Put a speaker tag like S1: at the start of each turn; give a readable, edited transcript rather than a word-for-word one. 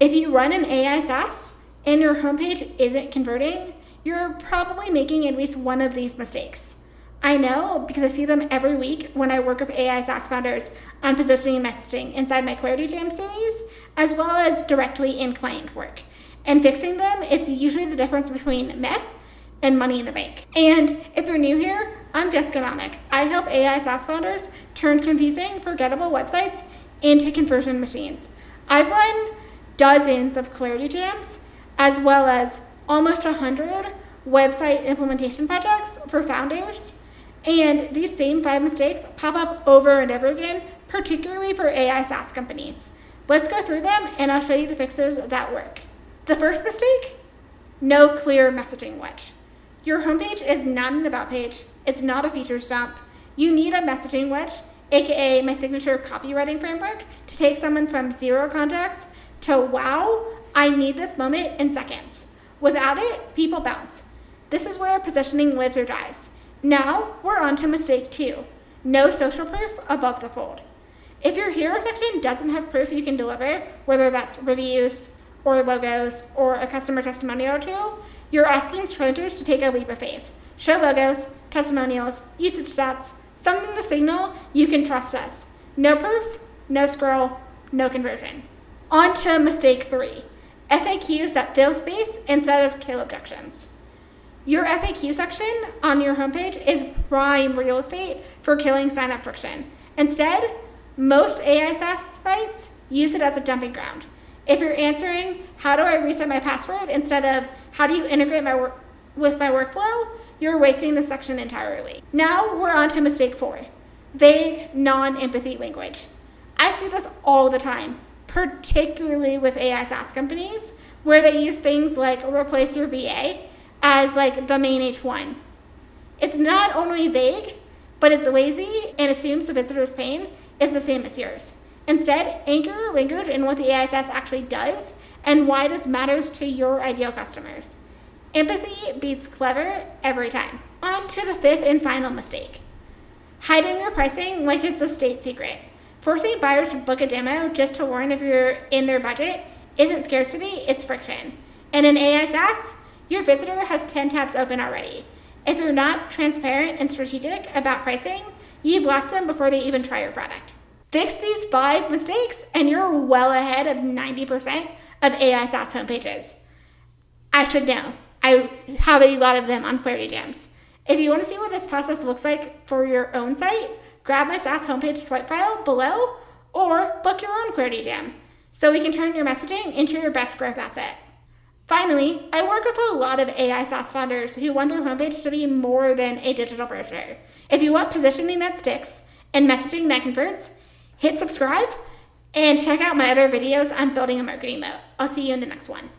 S1: If you run an AI SaaS and your homepage isn't converting, you're probably making at least one of these mistakes. I know because I see them every week when I work with AI SaaS founders on positioning and messaging inside my Clarity Jam series, as well as directly in client work. And fixing them, it's usually the difference between meh and money in the bank. And if you're new here, I'm Jessica Malnick. I help AI SaaS founders turn confusing, forgettable websites into conversion machines. I've run dozens of Clarity Jams, as well as almost 100 website implementation projects for founders. And these same 5 mistakes pop up over and over again, particularly for AI SaaS companies. Let's go through them and I'll show you the fixes that work. The first mistake, no clear messaging wedge. Your homepage is not an about page. It's not a features dump. You need a messaging wedge, aka my signature copywriting framework, to take someone from 0 context to wow, I need this moment in seconds. Without it, people bounce. This is where positioning lives or dies. Now, we're on to mistake 2. No social proof above the fold. If your hero section doesn't have proof you can deliver, whether that's reviews or logos or a customer testimonial or 2, you're asking strangers to take a leap of faith. Show logos, testimonials, usage stats, something to signal you can trust us. No proof, no scroll, no conversion. On to mistake 3. FAQs that fill space instead of kill objections. Your FAQ section on your homepage is prime real estate for killing sign-up friction. Instead, most AI SaaS sites use it as a dumping ground. If you're answering, how do I reset my password, instead of how do you integrate with my workflow, you're wasting this section entirely. Now we're on to mistake 4. Vague, non-empathy language. I see this all the time, particularly with AI SaaS companies, where they use things like replace your VA as like the main H1. It's not only vague, but it's lazy and assumes the visitor's pain is the same as yours. Instead, anchor your language in what the AI SaaS actually does and why this matters to your ideal customers. Empathy beats clever every time. On to the 5th and final mistake. Hiding your pricing like it's a state secret. Forcing buyers to book a demo just to warn if you're in their budget isn't scarcity, it's friction. And in AI SaaS, your visitor has 10 tabs open already. If you're not transparent and strategic about pricing, you've lost them before they even try your product. Fix these 5 mistakes and you're well ahead of 90% of AI SaaS homepages. I should know. I have a lot of them on Clarity Jams. If you want to see what this process looks like for your own site, grab my SaaS homepage swipe file below or book your own Clarity Jam so we can turn your messaging into your best growth asset. Finally, I work with a lot of AI SaaS founders who want their homepage to be more than a digital brochure. If you want positioning that sticks and messaging that converts, hit subscribe and check out my other videos on building a marketing moat. I'll see you in the next one.